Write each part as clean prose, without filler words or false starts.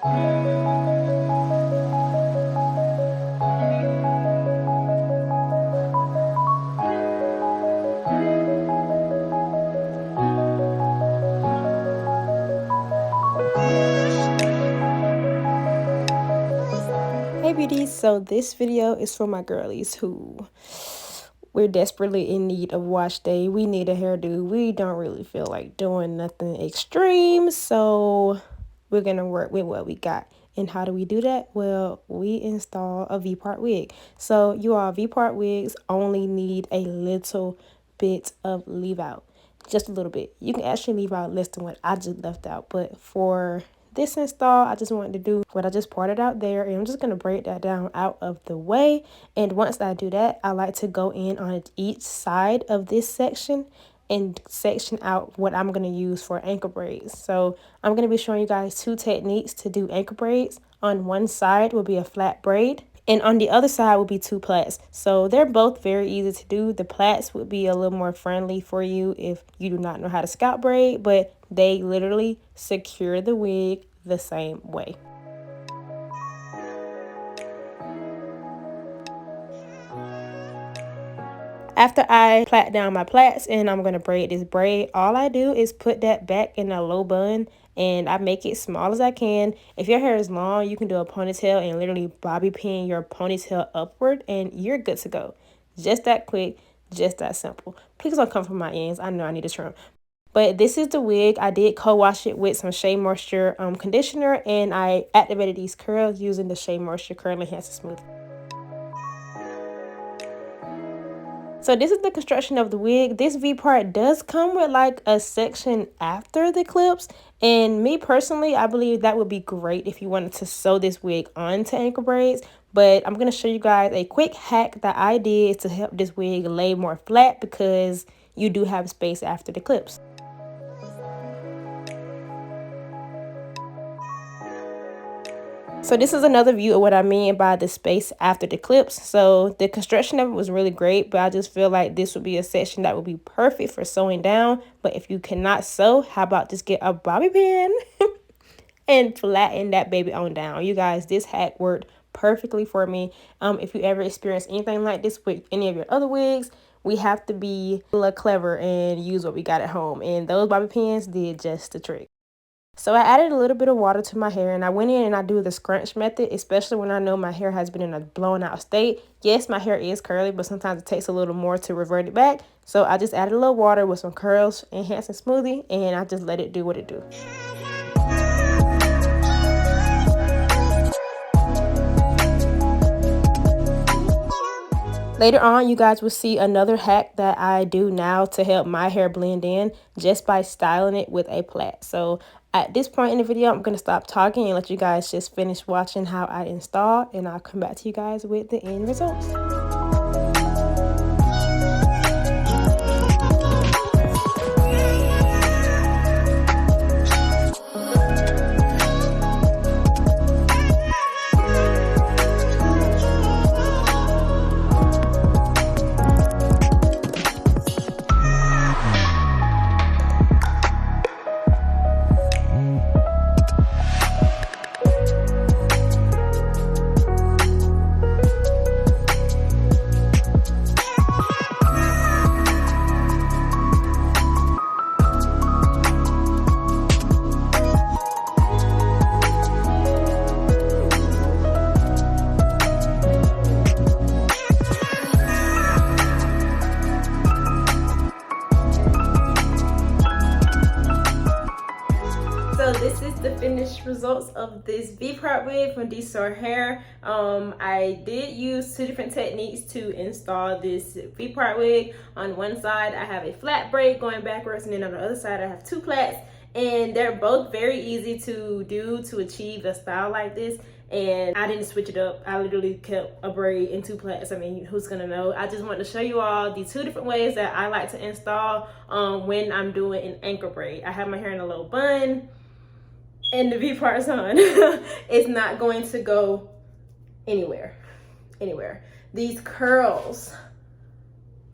Hey beauties, so this video is for my girlies who we're desperately in need of wash day. We need a hairdo. We don't really feel like doing nothing extreme, so we're gonna work with what we got. And how do we do that? Well, we install a V-part wig. So you all, V-part wigs only need a little bit of leave out, just a little bit. You can actually leave out less than what I just left out, but for this install, I just wanted to do what I just parted out there, and I'm just going to braid that down out of the way. And once I do that, I like to go in on each side of this section and section out what I'm going to use for ankle braids. So I'm going to be showing you guys two techniques to do ankle braids. On one side will be a flat braid, and on the other side will be two plaits. So they're both very easy to do. The plaits would be a little more friendly for you if you do not know how to scalp braid, but they literally secure the wig the same way. After I plait down my plaits and I'm going to braid this braid, all I do is put that back in a low bun and I make it small as I can. If your hair is long, you can do a ponytail and literally bobby pin your ponytail upward and you're good to go. Just that quick, just that simple. Please don't come from my ends. I know I need a trim. But this is the wig. I did co-wash it with some Shea Moisture conditioner, and I activated these curls using the Shea Moisture Curl Enhancer Smooth. So this is the construction of the wig. This V-part does come with like a section after the clips, and me personally, I believe that would be great if you wanted to sew this wig onto ankle braids. But I'm going to show you guys a quick hack that I did to help this wig lay more flat because you do have space after the clips. So this is another view of what I mean by the space after the clips. So the construction of it was really great, but I just feel like this would be a section that would be perfect for sewing down. But if you cannot sew, how about just get a bobby pin and flatten that baby on down. You guys, this hack worked perfectly for me. If you ever experience anything like this with any of your other wigs, we have to be a little clever and use what we got at home. And those bobby pins did just the trick. So I added a little bit of water to my hair and I went in and I do the scrunch method, especially when I know my hair has been in a blown out state. Yes, my hair is curly, but sometimes it takes a little more to revert it back. So I just added a little water with some curls enhancing smoothie and I just let it do what it do. Later on, you guys will see another hack that I do now to help my hair blend in just by styling it with a plait. So at this point in the video, I'm going to stop talking and let you guys just finish watching how I install, and I'll come back to you guys with the end results. So this is the finished results of this V-part wig from DSoar Hair. I did use two different techniques to install this V-part wig. On one side I have a flat braid going backwards, and then on the other side I have two plaits, and they're both very easy to do to achieve a style like this. And I didn't switch it up. I literally kept a braid and two plaits. I mean, who's gonna know? I just wanted to show you all the two different ways that I like to install when I'm doing an ankle braid. I have my hair in a low bun and the V part's on. It's not going to go anywhere. These curls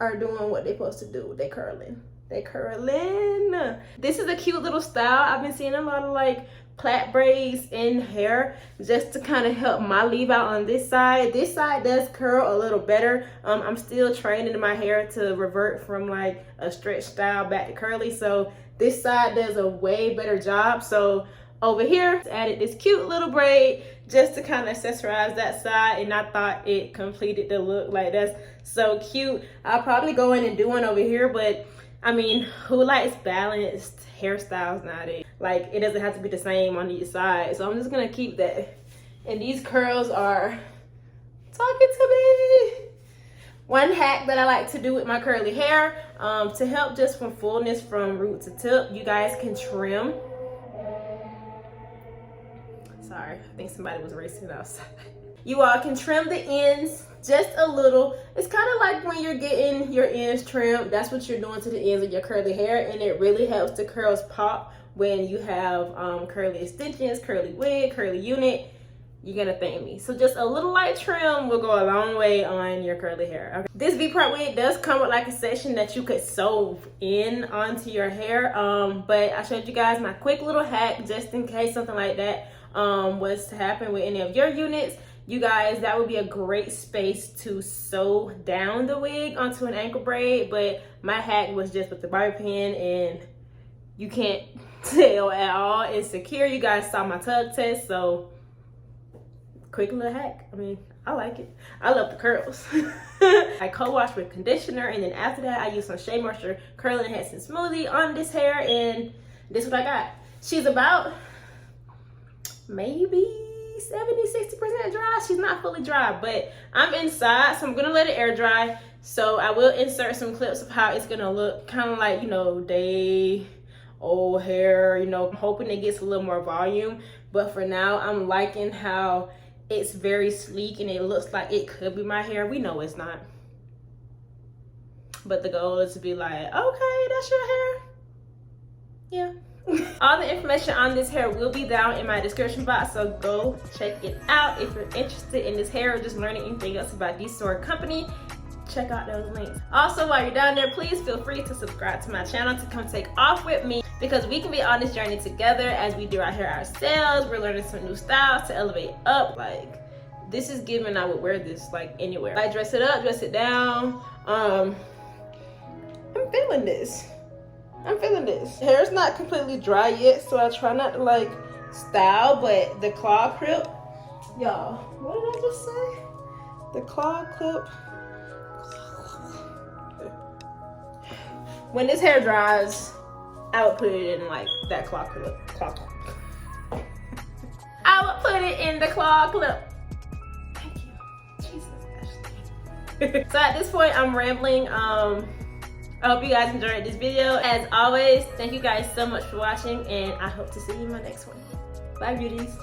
are doing what they're supposed to do. They curling. This is a cute little style. I've been seeing a lot of like plait braids in hair just to kind of help my leave out on this side. This side does curl a little better. I'm still training my hair to revert from like a stretch style back to curly, so this side does a way better job. So over here, added this cute little braid just to kind of accessorize that side, and I thought it completed the look. Like, that's so cute. I'll probably go in and do one over here, but I mean, who likes balanced hairstyles nowadays? Like, it doesn't have to be the same on each side, so I'm just gonna keep that. And these curls are talking to me. One hack that I like to do with my curly hair, to help just from fullness from root to tip, you guys can trim. Sorry, I think somebody was racing outside. You all can trim the ends just a little. It's kind of like when you're getting your ends trimmed, that's what you're doing to the ends of your curly hair, and it really helps the curls pop when you have curly extensions, curly wig, curly unit. You're gonna thank me. So just a little light trim will go a long way on your curly hair. Okay. This V-part wig does come with like a section that you could sew in onto your hair, but I showed you guys my quick little hack just in case something like that was to happen with any of your units. You guys, that would be a great space to sew down the wig onto an ankle braid, but my hack was just with the bobby pin, and you can't tell at all. It's secure. You guys saw my tug test, so quick little hack. I mean, I like it. I love the curls. I co-wash with conditioner, and then after that, I use some Shea Moisture Curl Enhancing Smoothie on this hair, and this is what I got. She's about maybe 70-60% dry. She's not fully dry, but I'm inside, so I'm gonna let it air dry. So I will insert some clips of how it's gonna look, kind of like, you know, day old hair. You know, I'm hoping it gets a little more volume, but for now I'm liking how it's very sleek and it looks like it could be my hair. We know it's not, but the goal is to be like, okay, that's your hair. Yeah. All the information on this hair will be down in my description box, so go check it out if you're interested in this hair or just learning anything else about DSoar company. Check out those links. Also, while you're down there, please feel free to subscribe to my channel to come take off with me, because we can be on this journey together as we do our hair ourselves. We're learning some new styles to elevate up. Like, this is giving. I would wear this like anywhere. I dress it up, dress it down. I'm feeling this. I'm feeling this. Hair's not completely dry yet, so I try not to like style, but the claw clip, y'all, what did I just say? The claw clip. When this hair dries, I would put it in like that claw clip. I would put it in the claw clip. Thank you. Jesus, Ashley. So at this point, I'm rambling. I hope you guys enjoyed this video. As always, thank you guys so much for watching, and I hope to see you in my next one. Bye, beauties.